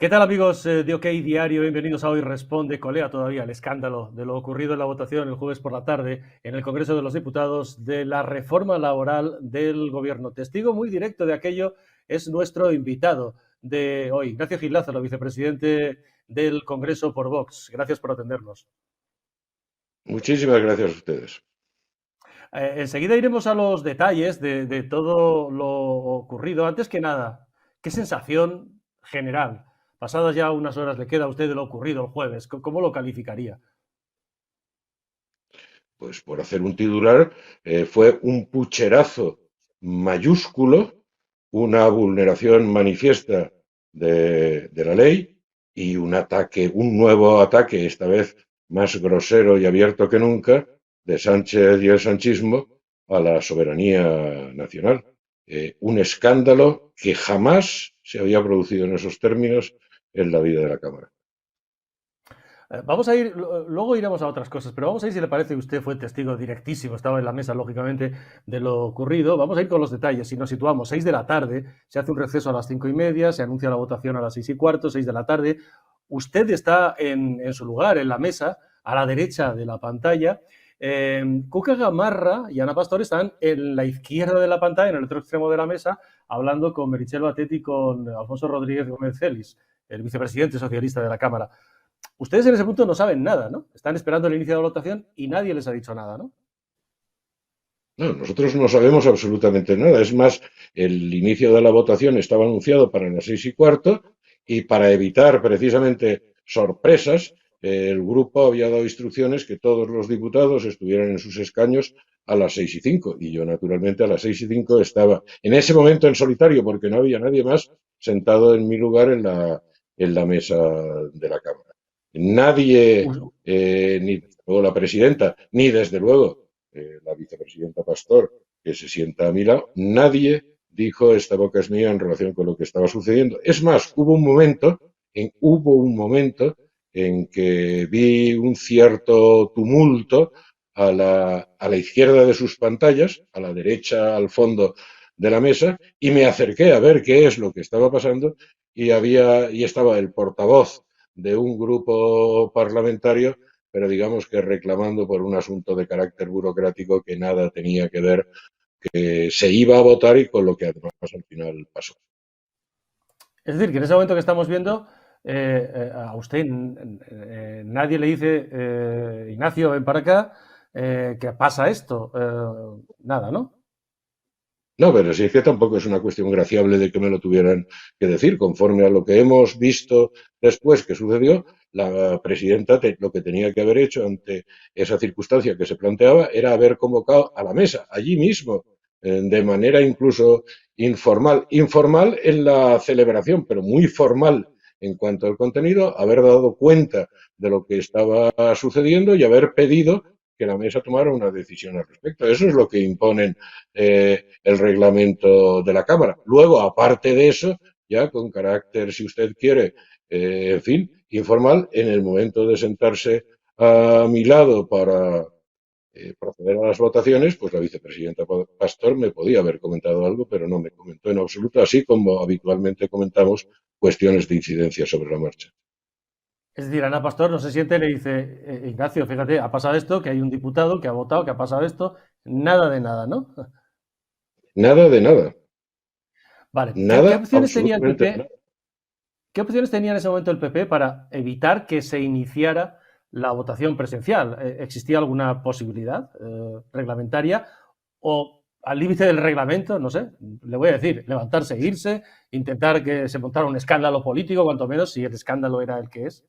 ¿Qué tal, amigos de OK Diario? Bienvenidos a Hoy Responde. Colea todavía el escándalo de lo ocurrido en la votación el jueves por la tarde en el Congreso de los Diputados de la reforma laboral del Gobierno. Testigo muy directo de aquello es nuestro invitado de hoy, Ignacio Gil Lázaro, vicepresidente del Congreso por Vox. Gracias por atendernos. Muchísimas gracias a ustedes. Enseguida iremos a los detalles de todo lo ocurrido. Antes que nada, ¿qué sensación general? Pasadas ya unas horas le queda a usted de lo ocurrido el jueves. ¿Cómo lo calificaría? Pues por hacer un titular, fue un pucherazo mayúsculo, una vulneración manifiesta de la ley y un ataque, un nuevo ataque, esta vez más grosero y abierto que nunca, de Sánchez y el sanchismo a la soberanía nacional. Un escándalo que jamás se había producido en esos términos en la vida de la Cámara. Vamos a ir, luego iremos a otras cosas, pero vamos a ir, si le parece, usted fue testigo directísimo, estaba en la mesa, lógicamente, de lo ocurrido. Vamos a ir con los detalles. Si nos situamos, 6 de la tarde, se hace un receso a las 5:30, se anuncia la votación a las 6:15, 6 de la tarde. Usted está en su lugar, en la mesa, a la derecha de la pantalla. Cuca Gamarra y Ana Pastor están en la izquierda de la pantalla, en el otro extremo de la mesa, hablando con Meritxell Batet y con Alfonso Rodríguez Gómez Celis, el vicepresidente socialista de la Cámara. Ustedes en ese punto no saben nada, ¿no? Están esperando el inicio de la votación y nadie les ha dicho nada, ¿no? No, nosotros no sabemos absolutamente nada. Es más, el inicio de la votación estaba anunciado para las 6:15 y para evitar precisamente sorpresas, el grupo había dado instrucciones que todos los diputados estuvieran en sus escaños a las 6:05 y yo naturalmente a las 6:05 estaba en ese momento en solitario porque no había nadie más sentado en mi lugar en la mesa de la Cámara. Nadie, ni desde luego la presidenta, ni desde luego la vicepresidenta Pastor, que se sienta a mi lado, nadie dijo esta boca es mía en relación con lo que estaba sucediendo. Es más, hubo un momento en que vi un cierto tumulto a la izquierda de sus pantallas, a la derecha, al fondo de la mesa, y me acerqué a ver qué es lo que estaba pasando y estaba el portavoz de un grupo parlamentario, pero digamos que reclamando por un asunto de carácter burocrático que nada tenía que ver, que se iba a votar y con lo que además al final pasó. Es decir, que en ese momento que estamos viendo, a usted nadie le dice, Ignacio, ven para acá, que pasa esto. Nada, ¿no? No, pero sí es que tampoco es una cuestión graciable de que me lo tuvieran que decir. Conforme a lo que hemos visto después que sucedió, la presidenta lo que tenía que haber hecho ante esa circunstancia que se planteaba era haber convocado a la mesa, allí mismo, de manera incluso informal. Informal en la celebración, pero muy formal en cuanto al contenido, haber dado cuenta de lo que estaba sucediendo y haber pedido que la mesa tomara una decisión al respecto. Eso es lo que imponen el reglamento de la Cámara. Luego, aparte de eso, ya con carácter, si usted quiere, en fin, informal, en el momento de sentarse a mi lado para proceder a las votaciones, pues la vicepresidenta Pastor me podía haber comentado algo, pero no me comentó en absoluto, así como habitualmente comentamos cuestiones de incidencia sobre la marcha. Es decir, Ana Pastor no se siente y le dice, Ignacio, fíjate, ha pasado esto, que hay un diputado que ha votado, que ha pasado esto, nada de nada, ¿no? Nada de nada. Vale, ¿qué Nada, opciones tenía el absolutamente PP? nada. ¿Qué opciones tenía en ese momento el PP para evitar que se iniciara la votación presencial? ¿Existía alguna posibilidad reglamentaria o al límite del reglamento, no sé, le voy a decir, levantarse e irse, intentar que se montara un escándalo político, cuanto menos, si el escándalo era el que es?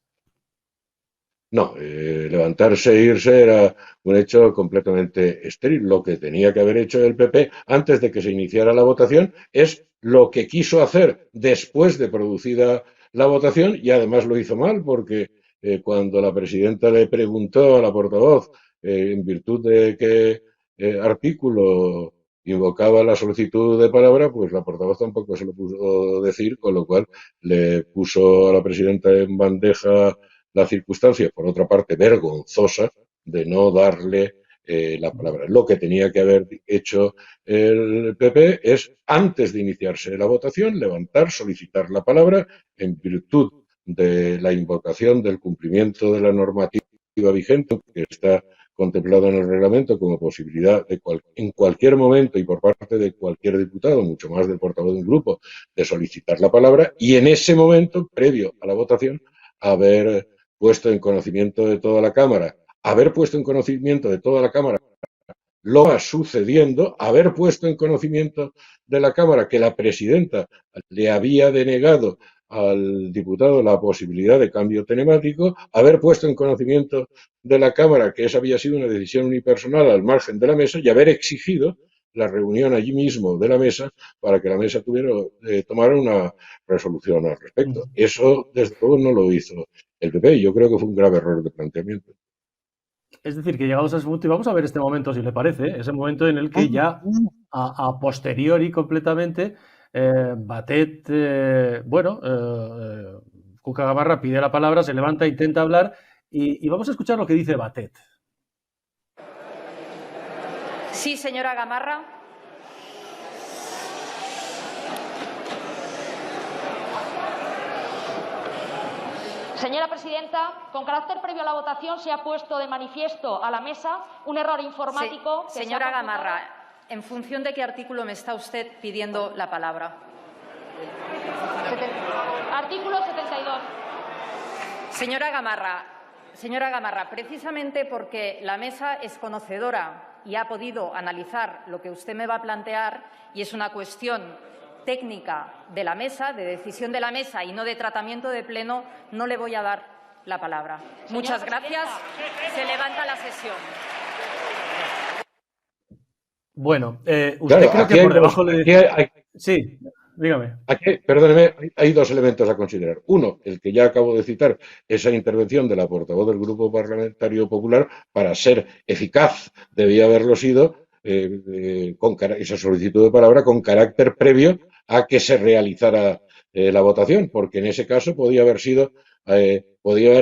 No, levantarse e irse era un hecho completamente estéril. Lo que tenía que haber hecho el PP antes de que se iniciara la votación es lo que quiso hacer después de producida la votación y además lo hizo mal porque cuando la presidenta le preguntó a la portavoz en virtud de qué artículo invocaba la solicitud de palabra, pues la portavoz tampoco se lo pudo decir, con lo cual le puso a la presidenta en bandeja la circunstancia, por otra parte, vergonzosa de no darle la palabra. Lo que tenía que haber hecho el PP es, antes de iniciarse la votación, levantar, solicitar la palabra en virtud de la invocación del cumplimiento de la normativa vigente, que está contemplado en el reglamento como posibilidad en cualquier momento y por parte de cualquier diputado, mucho más del portavoz de un grupo, de solicitar la palabra y en ese momento, previo a la votación, haber puesto en conocimiento de toda la Cámara, lo va sucediendo, haber puesto en conocimiento de la Cámara que la presidenta le había denegado al diputado la posibilidad de cambio telemático, haber puesto en conocimiento de la Cámara que esa había sido una decisión unipersonal al margen de la mesa y haber exigido la reunión allí mismo de la mesa para que la mesa tomara una resolución al respecto. Eso, desde luego, no lo hizo el PP y yo creo que fue un grave error de planteamiento. Es decir, que llegados a ese punto, y vamos a ver este momento, si le parece, ese momento en el que ya a posteriori completamente, Batet, Cuca Gamarra pide la palabra, se levanta, intenta hablar, y vamos a escuchar lo que dice Batet. Sí, señora Gamarra. Señora presidenta, con carácter previo a la votación se ha puesto de manifiesto a la mesa un error informático. Sí, señora Gamarra, ¿en función de qué artículo me está usted pidiendo la palabra? Artículo 72. Señora Gamarra, precisamente porque la mesa es conocedora y ha podido analizar lo que usted me va a plantear y es una cuestión técnica de la mesa, de decisión de la mesa y no de tratamiento de pleno, no le voy a dar la palabra. Muchas gracias. Se levanta la sesión. Bueno, usted creo que por debajo le... Sí, dígame. Aquí, perdóneme, hay dos elementos a considerar. Uno, el que ya acabo de citar, esa intervención de la portavoz del Grupo Parlamentario Popular, para ser eficaz, debía haberlo sido esa solicitud de palabra con carácter previo a que se realizara la votación, porque en ese caso podía haber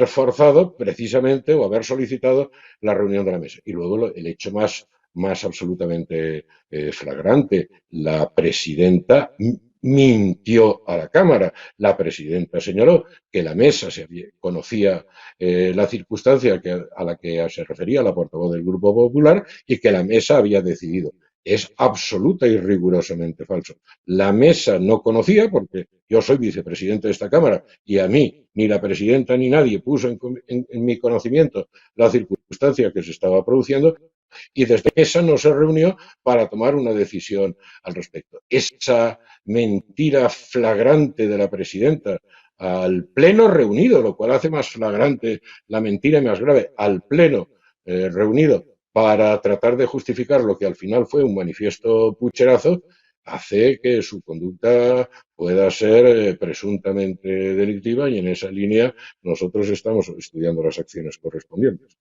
forzado precisamente o haber solicitado la reunión de la mesa. Y luego el hecho más absolutamente flagrante, la presidenta mintió a la Cámara. La presidenta señaló que la mesa conocía la circunstancia a la que se refería la portavoz del Grupo Popular y que la mesa había decidido. Es absoluta y rigurosamente falso. La mesa no conocía, porque yo soy vicepresidente de esta Cámara y a mí ni la presidenta ni nadie puso en mi conocimiento la circunstancia que se estaba produciendo y desde esa no se reunió para tomar una decisión al respecto. Esa mentira flagrante de la presidenta al pleno reunido, lo cual hace más flagrante la mentira y más grave, al pleno reunido para tratar de justificar lo que al final fue un manifiesto pucherazo, hace que su conducta pueda ser presuntamente delictiva y en esa línea nosotros estamos estudiando las acciones correspondientes.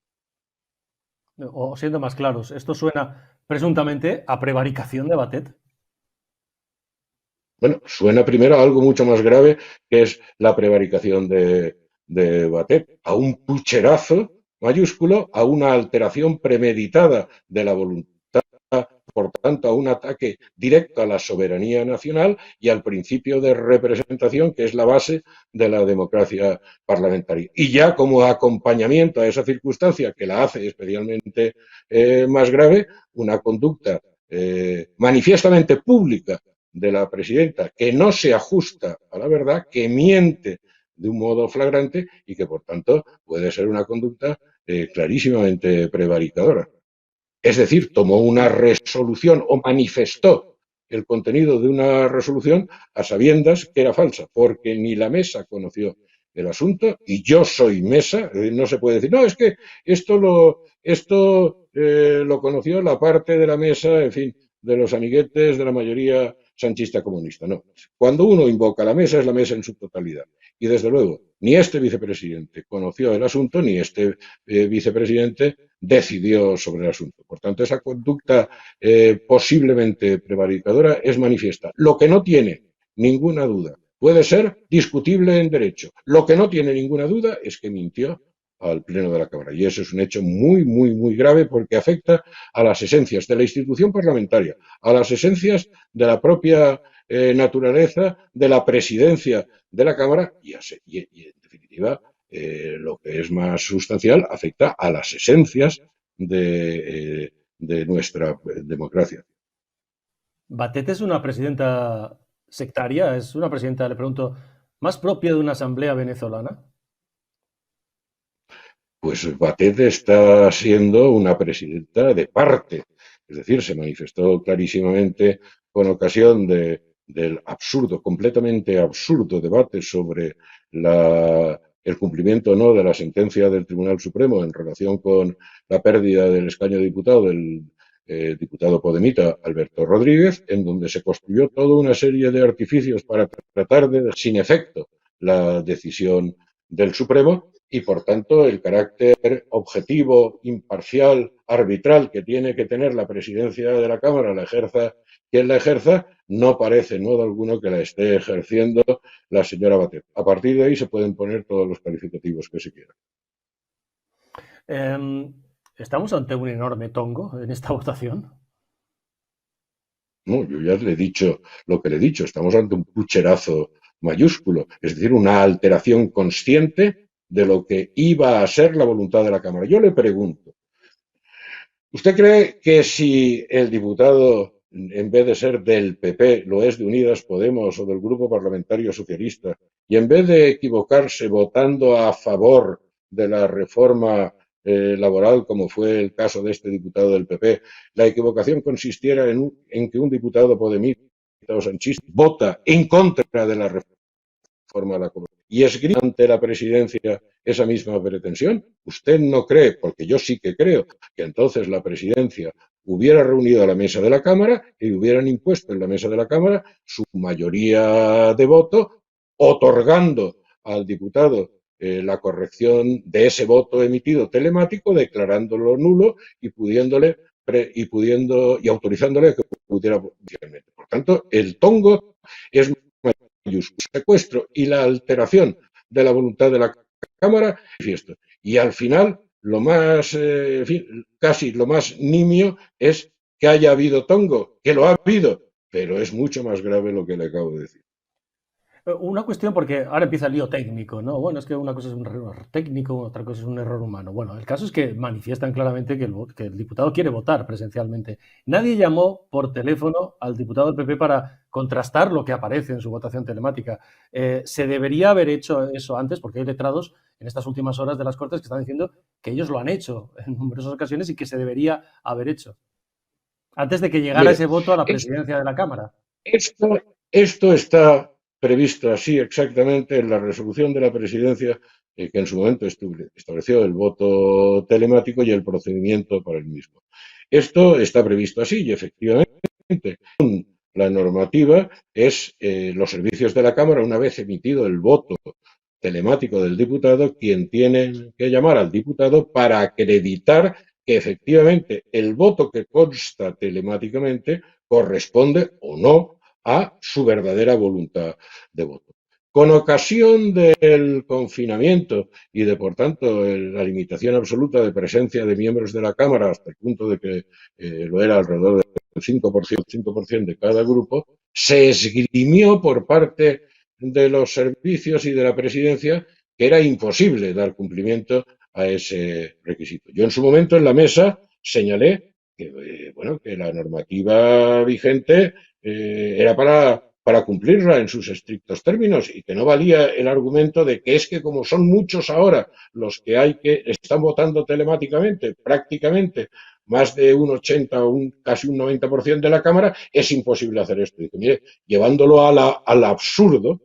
O siendo más claros, esto suena presuntamente a prevaricación de Batet. Bueno, suena primero a algo mucho más grave, que es la prevaricación de Batet, a un pucherazo mayúsculo, a una alteración premeditada de la voluntad, por tanto, a un ataque directo a la soberanía nacional y al principio de representación, que es la base de la democracia parlamentaria. Y ya como acompañamiento a esa circunstancia, que la hace especialmente más grave, una conducta manifiestamente pública de la presidenta que no se ajusta a la verdad, que miente de un modo flagrante y que, por tanto, puede ser una conducta clarísimamente prevaricadora. Es decir, tomó una resolución o manifestó el contenido de una resolución a sabiendas que era falsa, porque ni la mesa conoció el asunto y yo soy mesa, no se puede decir, no, es que esto lo conoció la parte de la mesa, en fin, de los amiguetes de la mayoría sanchista comunista. No, cuando uno invoca la mesa es la mesa en su totalidad. Y desde luego, ni este vicepresidente conoció el asunto, ni este vicepresidente decidió sobre el asunto. Por tanto, esa conducta posiblemente prevaricadora es manifiesta. Lo que no tiene ninguna duda puede ser discutible en derecho. Lo que no tiene ninguna duda es que mintió al Pleno de la Cámara. Y eso es un hecho muy, muy, muy grave porque afecta a las esencias de la institución parlamentaria, a las esencias de la propia naturaleza de la presidencia de la Cámara y en definitiva, lo que es más sustancial, afecta a las esencias de nuestra democracia. Batet es una presidenta sectaria, es una presidenta, le pregunto, más propia de una asamblea venezolana. Pues Batet está siendo una presidenta de parte, es decir, se manifestó clarísimamente con ocasión del absurdo, completamente absurdo debate sobre el cumplimiento o no de la sentencia del Tribunal Supremo en relación con la pérdida del escaño de diputado del diputado podemita Alberto Rodríguez, en donde se construyó toda una serie de artificios para tratar de sin efecto la decisión del Supremo y, por tanto, el carácter objetivo, imparcial, arbitral que tiene que tener la presidencia de la Cámara, la ejerza quien la ejerza, no parece en modo alguno que la esté ejerciendo la señora Batet. A partir de ahí se pueden poner todos los calificativos que se quieran. ¿Estamos ante un enorme tongo en esta votación? No, yo ya le he dicho lo que le he dicho. Estamos ante un pucherazo mayúsculo, es decir, una alteración consciente de lo que iba a ser la voluntad de la Cámara. Yo le pregunto, ¿usted cree que si el diputado, en vez de ser del PP, lo es de Unidas Podemos o del Grupo Parlamentario Socialista, y en vez de equivocarse votando a favor de la reforma laboral, como fue el caso de este diputado del PP, la equivocación consistiera en que un diputado podemita o sanchista vota en contra de la reforma laboral y esgrime ante la presidencia esa misma pretensión? ¿Usted no cree, porque yo sí que creo, que entonces la presidencia hubiera reunido a la mesa de la Cámara y hubieran impuesto en la mesa de la Cámara su mayoría de voto, otorgando al diputado la corrección de ese voto emitido telemático, declarándolo nulo y autorizándole a que pudiera votar? Por tanto, el tongo es mayúsculo. El secuestro y la alteración de la voluntad de la Cámara manifiesto. Y al final, lo más, casi lo más nimio es que haya habido tongo, que lo ha habido, pero es mucho más grave lo que le acabo de decir. Una cuestión, porque ahora empieza el lío técnico, ¿no? Bueno, es que una cosa es un error técnico, otra cosa es un error humano. Bueno, el caso es que manifiestan claramente que el diputado quiere votar presencialmente. Nadie llamó por teléfono al diputado del PP para contrastar lo que aparece en su votación telemática. Se debería haber hecho eso antes, porque hay letrados en estas últimas horas de las Cortes que están diciendo que ellos lo han hecho en numerosas ocasiones y que se debería haber hecho antes de que llegara ese voto a la presidencia de la Cámara. Esto está previsto así exactamente en la resolución de la presidencia que en su momento estableció el voto telemático y el procedimiento para el mismo. Esto está previsto así y efectivamente la normativa es los servicios de la Cámara, una vez emitido el voto telemático del diputado, quien tiene que llamar al diputado para acreditar que efectivamente el voto que consta telemáticamente corresponde o no a su verdadera voluntad de voto. Con ocasión del confinamiento y de, por tanto, la limitación absoluta de presencia de miembros de la Cámara hasta el punto de que lo era alrededor del 5% de cada grupo, se esgrimió por parte de los servicios y de la presidencia que era imposible dar cumplimiento a ese requisito. Yo en su momento en la mesa señalé que, que la normativa vigente era para cumplirla en sus estrictos términos y que no valía el argumento de que es que como son muchos ahora los que están votando telemáticamente, prácticamente más de un 80 o casi un 90% de la Cámara, es imposible hacer esto. Y que, mire, llevándolo al absurdo,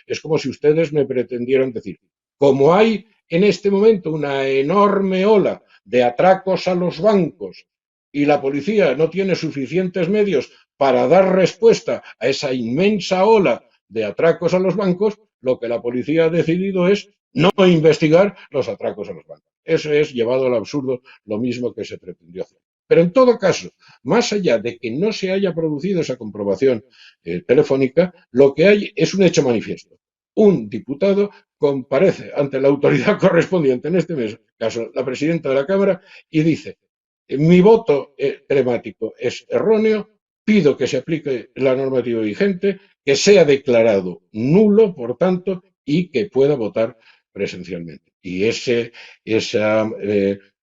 es como si ustedes me pretendieran decir, como hay en este momento una enorme ola de atracos a los bancos y la policía no tiene suficientes medios para dar respuesta a esa inmensa ola de atracos a los bancos, lo que la policía ha decidido es no investigar los atracos a los bancos. Eso es, llevado al absurdo, lo mismo que se pretendió hacer. Pero en todo caso, más allá de que no se haya producido esa comprobación telefónica, lo que hay es un hecho manifiesto. Un diputado comparece ante la autoridad correspondiente, en este caso la presidenta de la Cámara, y dice: mi voto telemático es erróneo, pido que se aplique la normativa vigente, que sea declarado nulo, por tanto, y que pueda votar presencialmente. Y esa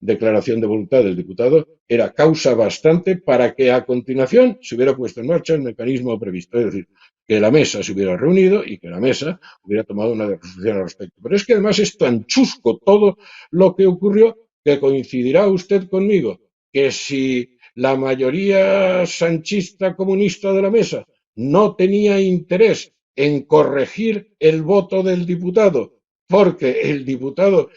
declaración de voluntad del diputado era causa bastante para que a continuación se hubiera puesto en marcha el mecanismo previsto, es decir, que la mesa se hubiera reunido y que la mesa hubiera tomado una resolución al respecto. Pero es que además es tan chusco todo lo que ocurrió, que coincidirá usted conmigo que si la mayoría sanchista comunista de la mesa no tenía interés en corregir el voto del diputado, porque el diputado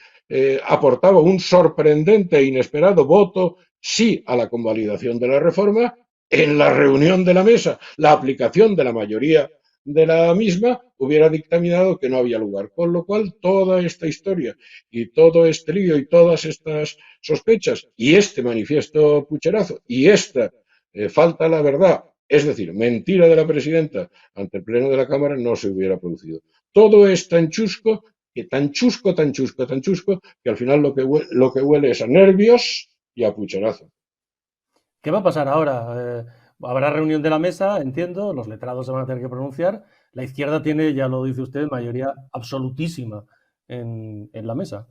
aportaba un sorprendente e inesperado voto sí a la convalidación de la reforma, en la reunión de la mesa, la aplicación de la mayoría de la misma hubiera dictaminado que no había lugar. Con lo cual, toda esta historia y todo este lío y todas estas sospechas y este manifiesto pucherazo y esta falta a la verdad, es decir, mentira de la presidenta ante el Pleno de la Cámara, no se hubiera producido. Todo es tan chusco, que tan chusco, tan chusco, tan chusco, que al final lo que huele es a nervios y a pucherazo. ¿Qué va a pasar ahora? Habrá reunión de la mesa, entiendo, los letrados se van a tener que pronunciar. La izquierda tiene, ya lo dice usted, mayoría absolutísima en la mesa.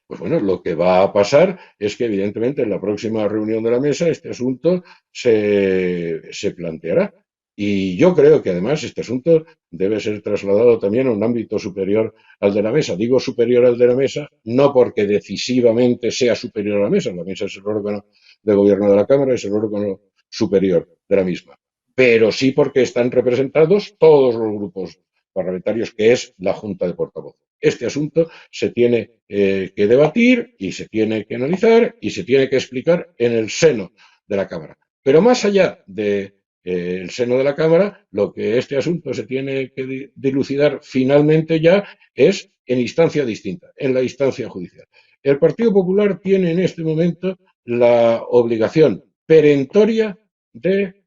Pues bueno, lo que va a pasar es que evidentemente en la próxima reunión de la mesa este asunto se planteará. Y yo creo que además este asunto debe ser trasladado también a un ámbito superior al de la mesa. Digo superior al de la mesa no porque decisivamente sea superior a la mesa es el órgano de gobierno de la Cámara, es el órgano superior de la misma, pero sí porque están representados todos los grupos parlamentarios, que es la Junta de Portavoces. Este asunto se tiene que debatir y se tiene que analizar y se tiene que explicar en el seno de la Cámara. Pero más allá del seno de la Cámara, lo que este asunto se tiene que dilucidar finalmente ya es en instancia distinta, en la instancia judicial. El Partido Popular tiene en este momento la obligación perentoria de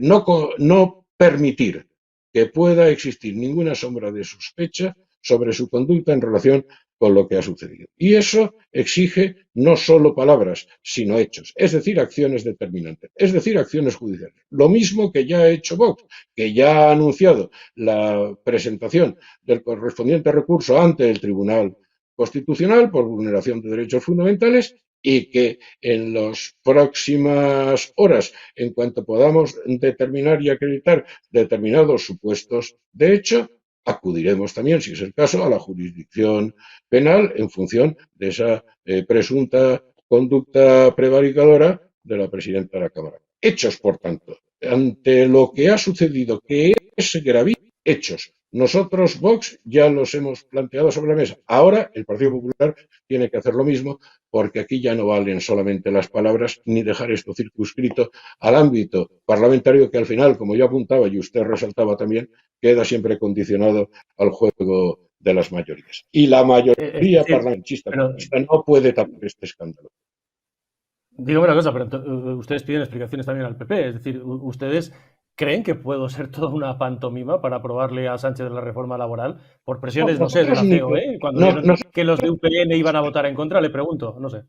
no permitir que pueda existir ninguna sombra de sospecha sobre su conducta en relación con lo que ha sucedido. Y eso exige no solo palabras, sino hechos, es decir, acciones determinantes, es decir, acciones judiciales. Lo mismo que ya ha hecho Vox, que ya ha anunciado la presentación del correspondiente recurso ante el Tribunal Constitucional por vulneración de derechos fundamentales, y que en las próximas horas, en cuanto podamos determinar y acreditar determinados supuestos de hecho, acudiremos también, si es el caso, a la jurisdicción penal en función de esa presunta conducta prevaricadora de la presidenta de la Cámara. Hechos, por tanto, ante lo que ha sucedido, que es gravísimo, hechos. Nosotros, Vox, ya los hemos planteado sobre la mesa. Ahora el Partido Popular tiene que hacer lo mismo, porque aquí ya no valen solamente las palabras ni dejar esto circunscrito al ámbito parlamentario, que al final, como yo apuntaba y usted resaltaba también, queda siempre condicionado al juego de las mayorías. Y la mayoría parlamentista no puede tapar este escándalo. Digo una cosa, pero ustedes piden explicaciones también al PP, es decir, ustedes ¿creen que puedo ser toda una pantomima para aprobarle a Sánchez la reforma laboral? Por presiones, no sé, de la COE, cuando vieron que los de UPN iban a votar en contra, le pregunto, no sé.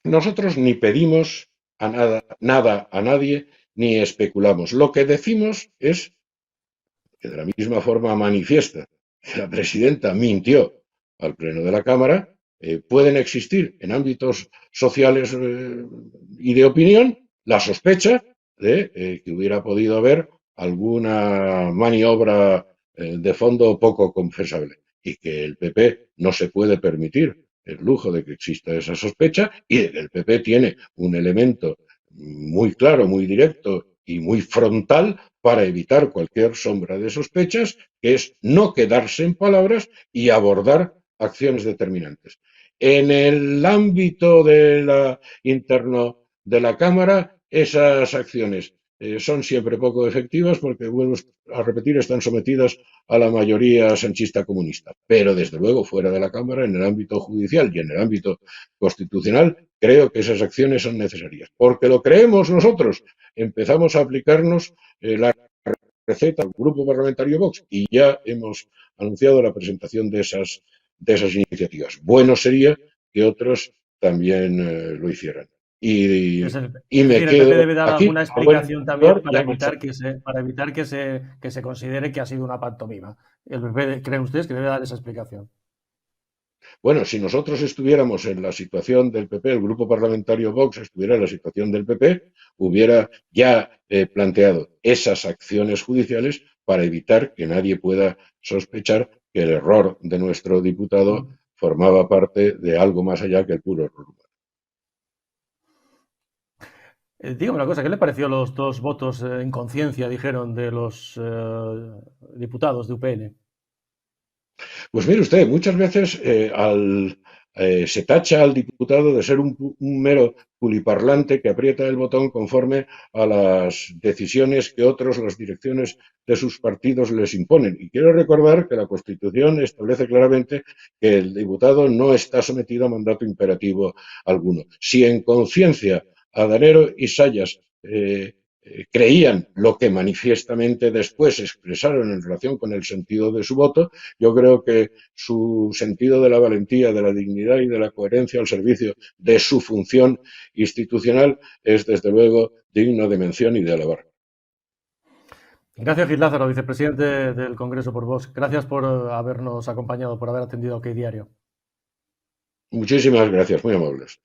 Nosotros ni pedimos nada a nadie, ni especulamos. Lo que decimos es que de la misma forma manifiesta que la presidenta mintió al Pleno de la Cámara, pueden existir en ámbitos sociales y de opinión la sospecha de que hubiera podido haber alguna maniobra de fondo poco confesable, y que el PP no se puede permitir el lujo de que exista esa sospecha, y de que el PP tiene un elemento muy claro, muy directo y muy frontal para evitar cualquier sombra de sospechas, que es no quedarse en palabras y abordar acciones determinantes. En el ámbito interno de la Cámara, esas acciones son siempre poco efectivas porque, vuelvo a repetir, están sometidas a la mayoría sanchista comunista. Pero, desde luego, fuera de la Cámara, en el ámbito judicial y en el ámbito constitucional, creo que esas acciones son necesarias. Porque lo creemos nosotros, empezamos a aplicarnos la receta al Grupo Parlamentario Vox y ya hemos anunciado la presentación de esas iniciativas. Bueno sería que otros también lo hicieran. Y Es me decir, el PP quedo debe dar aquí alguna a buen explicación también para ya marchado. evitar que se considere que ha sido una pantomima. ¿El PP, creen ustedes que debe dar esa explicación? Bueno, si nosotros estuviéramos en la situación del PP, el Grupo Parlamentario Vox estuviera en la situación del PP, hubiera ya planteado esas acciones judiciales para evitar que nadie pueda sospechar que el error de nuestro diputado formaba parte de algo más allá que el puro error humano. Dígame una cosa, ¿qué le pareció los 2 votos en conciencia, dijeron, de los diputados de UPN? Pues mire usted, muchas veces se tacha al diputado de ser un mero puliparlante que aprieta el botón conforme a las decisiones que otros, las direcciones de sus partidos les imponen. Y quiero recordar que la Constitución establece claramente que el diputado no está sometido a mandato imperativo alguno. Si en conciencia Adanero y Sayas creían lo que manifiestamente después expresaron en relación con el sentido de su voto, yo creo que su sentido de la valentía, de la dignidad y de la coherencia al servicio de su función institucional es, desde luego, digno de mención y de alabar. Gracias, Gil Lázaro, vicepresidente del Congreso por Vox. Gracias por habernos acompañado, por haber atendido a OK Diario. Muchísimas gracias, muy amables.